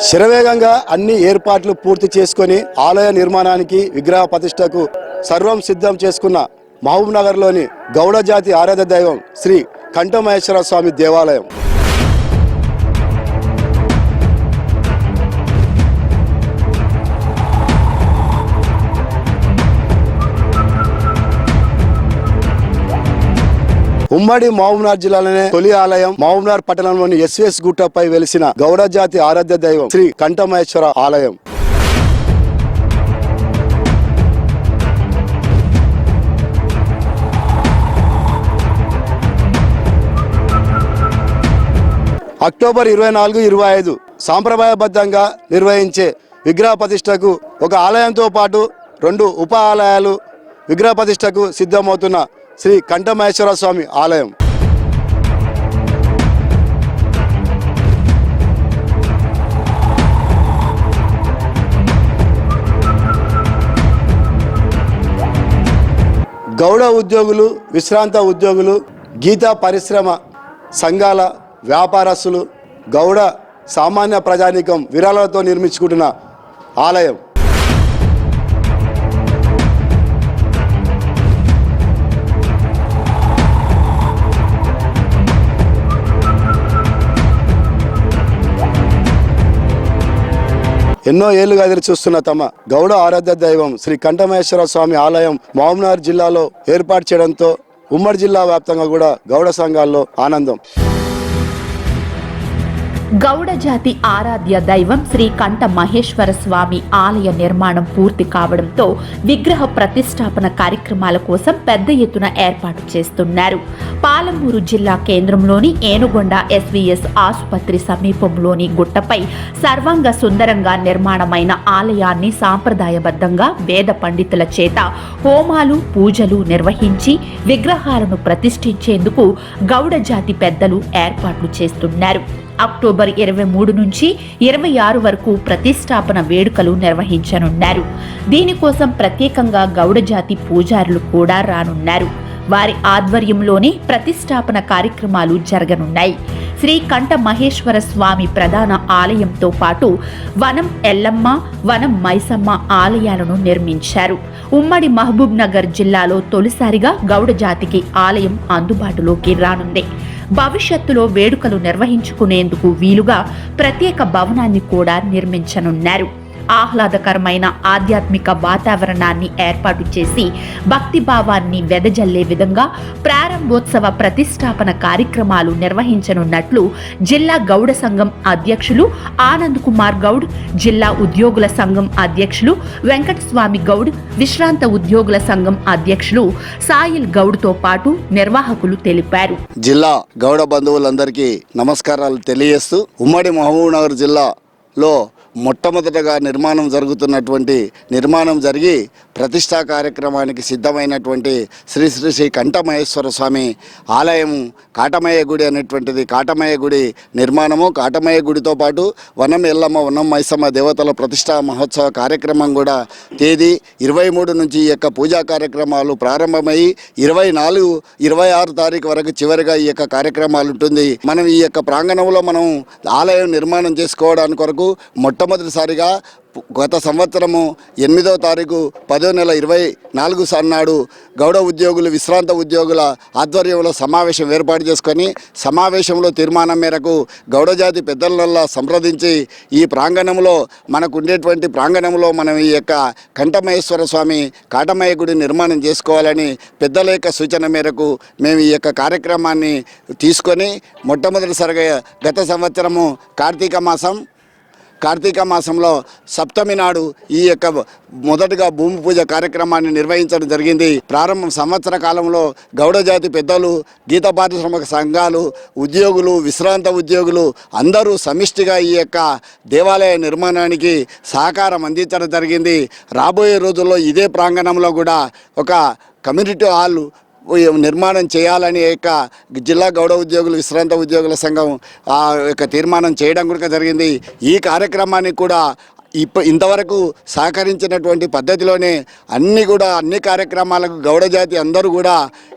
శరవేగంగా అన్ని ఏర్పాట్లు పూర్తి చేసుకొని ఆలయ నిర్మాణానికి విగ్రహ ప్రతిష్టకు సర్వం సిద్ధం చేసుకున్న మహబూబ్ నగర్లోని గౌడ జాతి ఆరాధ్య దైవం శ్రీ కంఠమహేశ్వర స్వామి దేవాలయం. ఉమ్మడి మహబూబ్నగర్ జిల్లాలోనే తొలి ఆలయం మహబూబ్నగర్ పట్టణంలోని ఎస్ఎస్ గుట్టపై వెలిసిన గౌడ జాతి ఆరాధ్య దైవం శ్రీ కంఠమహేశ్వర ఆలయం. అక్టోబర్ 24, 25 సాంప్రదాయబద్ధంగా నిర్వహించే విగ్రహ ప్రతిష్టకు ఒక ఆలయంతో పాటు 2 ఉప ఆలయాలు విగ్రహ ప్రతిష్టకు సిద్ధమవుతున్న శ్రీ కంఠమహేశ్వర స్వామి ఆలయం. గౌడ ఉద్యోగులు, విశ్రాంత ఉద్యోగులు, గీతా పరిశ్రమ సంఘాల వ్యాపారస్తులు, గౌడ సామాన్య ప్రజానీకం విరాళాలతో నిర్మించుకుంటున్న ఆలయం. ఎన్నో ఏళ్లుగా ఎదురు చూస్తున్న తమ గౌడ ఆరాధ్య దైవం శ్రీ కంఠమహేశ్వర స్వామి ఆలయం మహబూబ్నగర్ జిల్లాలో ఏర్పాటు చేయడంతో ఉమ్మడి జిల్లా వ్యాప్తంగా కూడా గౌడ సంఘాల్లో ఆనందం. గౌడ జాతి ఆరాధ్య దైవం శ్రీ కంఠమహేశ్వర స్వామి ఆలయ నిర్మాణం పూర్తి కావడంతో విగ్రహ ప్రతిష్టాపన కార్యక్రమాల కోసం పెద్ద ఎత్తున ఏర్పాటు చేస్తున్నారు. పాలమూరు జిల్లా కేంద్రంలోని ఏనుగొండ ఎస్వీఎస్ ఆసుపత్రి సమీపంలోని గుట్టపై సర్వాంగ సుందరంగా నిర్మాణమైన ఆలయాన్ని సాంప్రదాయబద్ధంగా వేద పండితుల చేత హోమాలు, పూజలు నిర్వహించి విగ్రహాలను ప్రతిష్ఠించేందుకు గౌడ జాతి పెద్దలు ఏర్పాట్లు చేస్తున్నారు. అక్టోబర్ 23 నుంచి 26 వరకు ప్రతిష్టాపన వేడుకలు నిర్వహించనున్నారు. దీనికోసం ప్రత్యేకంగా గౌడ జాతి పూజారులు కూడా రానున్నారు. వారి ఆధ్వర్యంలోనే ప్రతిష్టాపన కార్యక్రమాలు జరగనున్నాయి. శ్రీ కంఠమహేశ్వర స్వామి ప్రధాన ఆలయంతో పాటు వనం ఎల్లమ్మ, వనం మైసమ్మ ఆలయాలను నిర్మించారు. ఉమ్మడి మహబూబ్ నగర్ జిల్లాలో తొలిసారిగా గౌడ జాతికి ఆలయం అందుబాటులోకి రానుంది. భవిష్యత్తులో వేడుకలు నిర్వహించుకునేందుకు వీలుగా ప్రత్యేక భవనాన్ని కూడా నిర్మించనున్నారు. ఆహ్లాదకరమైన ఆధ్యాత్మిక వాతావరణాన్ని ఏర్పాటు చేసి భక్తిభావాన్ని వెదజల్లే విధంగా ప్రారంభోత్సవ ప్రతిష్టాపన కార్యక్రమాలు నిర్వహించనున్నట్లు జిల్లా గౌడ సంఘం అధ్యక్షులు ఆనంద్ కుమార్ గౌడ్, జిల్లా ఉద్యోగుల సంఘం అధ్యక్షులు వెంకటస్వామి గౌడ్, విశ్రాంత ఉద్యోగుల సంఘం అధ్యక్షులు సాయిల్ గౌడ్తో పాటు నిర్వాహకులు తెలిపారు. జిల్లా గౌడ బంధువులందరికీ నమస్కారాలు తెలియజేస్తూ ఉమ్మడి మహబూబ్ నగర్ జిల్లాలో మొట్టమొదటగా నిర్మాణం జరిగి ప్రతిష్టా కార్యక్రమానికి సిద్ధమైనటువంటి శ్రీ శ్రీ శ్రీ కంఠమహేశ్వర స్వామి ఆలయం కాటమయ్య గుడి అనేటువంటిది. కాటమయ్య గుడి నిర్మాణము, కాటమయ్య గుడితో పాటు వనం ఎల్లమ్మ, వనం మైసమ్మ దేవతల ప్రతిష్టా మహోత్సవ కార్యక్రమం కూడా తేదీ 23 నుంచి ఈ యొక్క పూజా కార్యక్రమాలు ప్రారంభమై 24, 26 తారీఖు వరకు చివరిగా ఈ యొక్క కార్యక్రమాలు ఉంటుంది. మనం ఈ యొక్క ప్రాంగణంలో మనం ఆలయం నిర్మాణం చేసుకోవడానికి కొరకు మొట్టమొదటిసారిగా గత సంవత్సరము 8వ తారీఖు 10వ నెల 24 నాడు గౌడ ఉద్యోగులు, విశ్రాంత ఉద్యోగుల ఆధ్వర్యంలో సమావేశం ఏర్పాటు చేసుకొని సమావేశంలో తీర్మానం మేరకు గౌడ జాతి పెద్దలల్లా సంప్రదించి ఈ ప్రాంగణంలో మనకు ఉండేటువంటి ప్రాంగణంలో మనం ఈ యొక్క కంఠమహేశ్వర స్వామి కాటమయ్య గుడి నిర్మాణం చేసుకోవాలని పెద్దల యొక్క సూచన మేరకు మేము ఈ యొక్క కార్యక్రమాన్ని తీసుకొని మొట్టమొదటిసారిగా గత సంవత్సరము కార్తీక మాసంలో సప్తమి నాడు ఈ యొక్క మొదటగా భూమి పూజ కార్యక్రమాన్ని నిర్వహించడం జరిగింది. ప్రారంభం సంవత్సర కాలంలో గౌడ జాతి పెద్దలు, గీత పారిశ్రామిక సంఘాలు, ఉద్యోగులు, విశ్రాంత ఉద్యోగులు అందరూ సమిష్టిగా ఈ యొక్క దేవాలయ నిర్మాణానికి సహకారం అందించడం జరిగింది. రాబోయే రోజుల్లో ఇదే ప్రాంగణంలో కూడా ఒక కమ్యూనిటీ హాల్ నిర్మాణం చేయాలని యొక్క జిల్లా గౌడ ఉద్యోగులు, విశ్రాంత ఉద్యోగుల సంఘం యొక్క తీర్మానం చేయడం కూడా జరిగింది. ఈ కార్యక్రమానికి కూడా ఇంతవరకు సహకరించినటువంటి పద్ధతిలోనే అన్ని కార్యక్రమాలకు గౌడ జాతి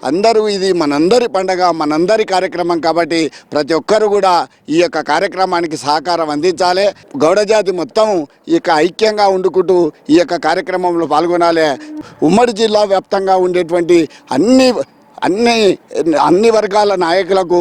అందరూ ఇది మనందరి పండగ, మనందరి కార్యక్రమం కాబట్టి ప్రతి ఒక్కరు కూడా ఈ యొక్క కార్యక్రమానికి సహకారం అందించాలి. గౌడ జాతి మొత్తం ఈ యొక్క ఐక్యంగా ఉండుకుంటూ ఈ యొక్క కార్యక్రమంలో పాల్గొనాలి. ఉమ్మడి జిల్లా వ్యాప్తంగా ఉండేటువంటి అన్ని వర్గాల నాయకులకు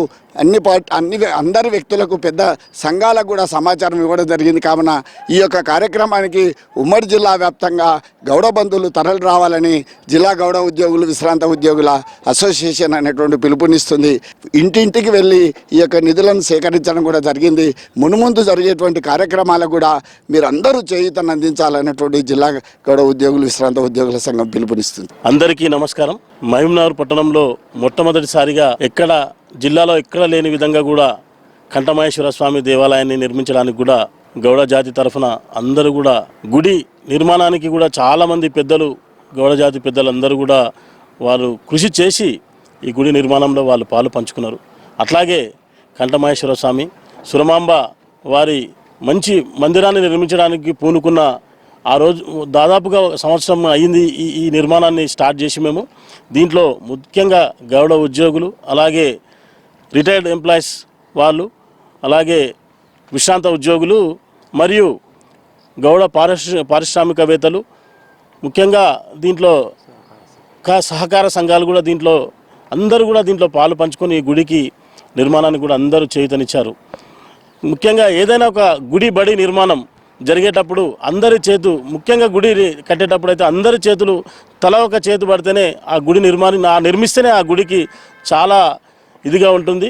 అందరి వ్యక్తులకు పెద్ద సంఘాలకు కూడా సమాచారం ఇవ్వడం జరిగింది. కావున ఈ యొక్క కార్యక్రమానికి ఉమ్మడి జిల్లా వ్యాప్తంగా గౌడ బంధువులు తరలి రావాలని జిల్లా గౌడ ఉద్యోగులు విశ్రాంత ఉద్యోగుల అసోసియేషన్ అనేటువంటి పిలుపునిస్తుంది. ఇంటింటికి వెళ్ళి ఈ యొక్క నిధులను సేకరించడం కూడా జరిగింది. మునుముందు జరిగేటువంటి కార్యక్రమాలకు కూడా మీరందరూ చేయూతను అందించాలనేటువంటి జిల్లా గౌడ ఉద్యోగులు విశ్రాంత ఉద్యోగుల సంఘం పిలుపునిస్తుంది. అందరికీ నమస్కారం. మహబూబ్నగర్ పట్టణంలో మొట్టమొదటిసారిగా జిల్లాలో ఎక్కడ లేని విధంగా కూడా కంఠమహేశ్వర స్వామి దేవాలయాన్ని నిర్మించడానికి కూడా గౌడ జాతి తరఫున అందరూ కూడా గుడి నిర్మాణానికి కూడా చాలామంది పెద్దలు, గౌడ జాతి పెద్దలందరూ కూడా వారు కృషి చేసి ఈ గుడి నిర్మాణంలో వాళ్ళు పాలు పంచుకున్నారు. అట్లాగే కంఠమహేశ్వర స్వామి సురమాంబ వారి మంచి మందిరాన్ని నిర్మించడానికి పూనుకున్న ఆ రోజు దాదాపుగా సంవత్సరం అయ్యింది ఈ నిర్మాణాన్ని స్టార్ట్ చేసి మేము. దీంట్లో ముఖ్యంగా గౌడ ఉద్యోగులు, అలాగే రిటైర్డ్ ఎంప్లాయీస్ వాళ్ళు, అలాగే విశ్రాంత ఉద్యోగులు మరియు గౌడ పారిశ్రామికవేత్తలు, ముఖ్యంగా దీంట్లో సహకార సంఘాలు కూడా అందరూ కూడా దీంట్లో పాలు పంచుకొని ఈ గుడికి నిర్మాణానికి కూడా అందరూ చేయూతనిచ్చారు. ముఖ్యంగా ఏదైనా ఒక గుడి బడి నిర్మాణం జరిగేటప్పుడు ముఖ్యంగా గుడి కట్టేటప్పుడు అయితే అందరి చేతులు తల ఒక చేతు పడితేనే ఆ గుడి నిర్మిస్తేనే ఆ గుడికి చాలా ఇదిగా ఉంటుంది,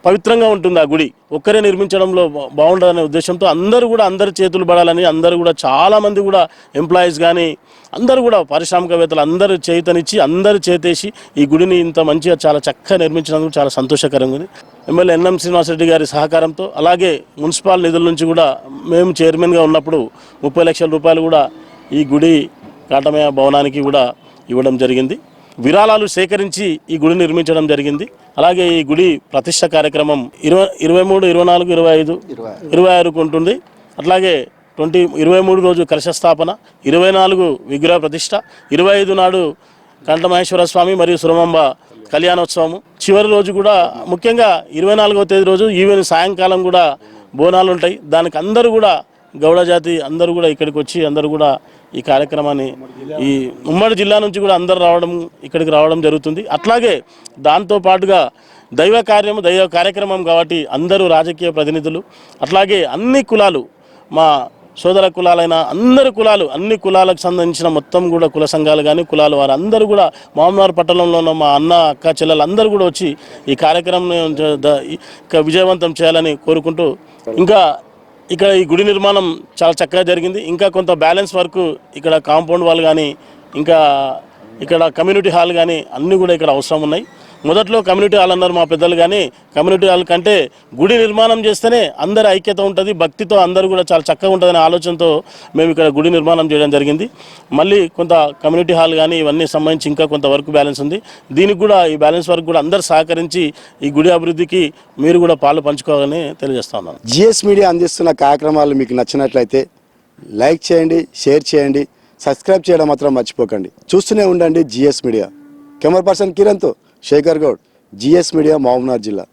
పవిత్రంగా ఉంటుంది. ఆ గుడి ఒక్కరే నిర్మించడంలో బాగుండదనే ఉద్దేశంతో అందరి చేతులు పడాలని అందరూ కూడా చాలామంది కూడా ఎంప్లాయీస్ కానీ అందరూ కూడా పారిశ్రామికవేత్తలు అందరూ చేయూతనిచ్చి అందరూ చేతేసి ఈ గుడిని ఇంత మంచిగా చాలా చక్కగా నిర్మించినందుకు చాలా సంతోషకరంగా ఉంది. ఎమ్మెల్యే ఎన్ఎం శ్రీనివాసరెడ్డి గారి సహకారంతో, అలాగే మున్సిపల్ నిధుల నుంచి కూడా మేము చైర్మన్గా ఉన్నప్పుడు 30 లక్షల రూపాయలు కూడా ఈ గుడి కాటమయ్య భవనానికి కూడా ఇవ్వడం జరిగింది. విరాళాలు సేకరించి ఈ గుడి నిర్మించడం జరిగింది. అలాగే ఈ గుడి ప్రతిష్ట కార్యక్రమం 23, 24, 25, 26కు ఉంటుంది. అట్లాగే 23 రోజు కలశ స్థాపన, 24 విగ్రహ ప్రతిష్ట, 25 నాడు కంఠమహేశ్వర స్వామి మరియు సురమాంబ కళ్యాణోత్సవము, చివరి రోజు కూడా ముఖ్యంగా 24వ తేదీ రోజు సాయంకాలం కూడా బోనాలు ఉంటాయి. దానికి అందరూ కూడా గౌడ జాతి అందరూ కూడా ఇక్కడికి వచ్చి అందరూ కూడా ఈ కార్యక్రమాన్ని ఈ ఉమ్మడి జిల్లా నుంచి కూడా అందరూ ఇక్కడికి రావడం జరుగుతుంది. అట్లాగే దాంతోపాటుగా దైవ కార్యక్రమం కాబట్టి అందరూ రాజకీయ ప్రతినిధులు, అట్లాగే అన్ని కులాలు, మా సోదర కులాలైన అన్ని కులాలకు సంబంధించిన మొత్తం కూడా కుల సంఘాలు కానీ కులాలు వారు అందరూ కూడా మహబూబ్నగర్ పట్టణంలో ఉన్న మా అన్న అక్క చెల్లెలు అందరూ కూడా వచ్చి ఈ కార్యక్రమం విజయవంతం చేయాలని కోరుకుంటూ, ఇంకా ఇక్కడ ఈ గుడి నిర్మాణం చాలా చక్కగా జరిగింది. ఇంకా కొంత బ్యాలెన్స్ వర్క్ ఇక్కడ కాంపౌండ్ వాల్ కానీ ఇంకా ఇక్కడ కమ్యూనిటీ హాల్ కానీ అన్నీ కూడా ఇక్కడ అవసరం ఉన్నాయి. మొదట్లో కమ్యూనిటీ హాల్ అన్నారు మా పెద్దలు, కానీ కమ్యూనిటీ హాల్ కంటే గుడి నిర్మాణం చేస్తేనే అందరి ఐక్యత ఉంటుంది, భక్తితో అందరూ కూడా చాలా చక్కగా ఉంటుందనే ఆలోచనతో మేము ఇక్కడ గుడి నిర్మాణం చేయడం జరిగింది. మళ్ళీ కొంత కమ్యూనిటీ హాల్ కానీ ఇవన్నీ సంబంధించి ఇంకా కొంత వర్క్ బ్యాలెన్స్ ఉంది. దీనికి కూడా ఈ బ్యాలెన్స్ వర్క్ కూడా అందరూ సహకరించి ఈ గుడి అభివృద్ధికి మీరు కూడా పాలు పంచుకోవాలని తెలియజేస్తా ఉన్నాను. జిఎస్ మీడియా అందిస్తున్న కార్యక్రమాలు మీకు నచ్చినట్లయితే లైక్ చేయండి, షేర్ చేయండి, సబ్స్క్రైబ్ చేయడం మాత్రం మర్చిపోకండి. చూస్తూనే ఉండండి జిఎస్ మీడియా. కెమెరా పర్సన్ కిరణ్తో శేఖర్ గౌడ్, జిఎస్ మీడియా, మహబూబ్నగర్ జిల్లా.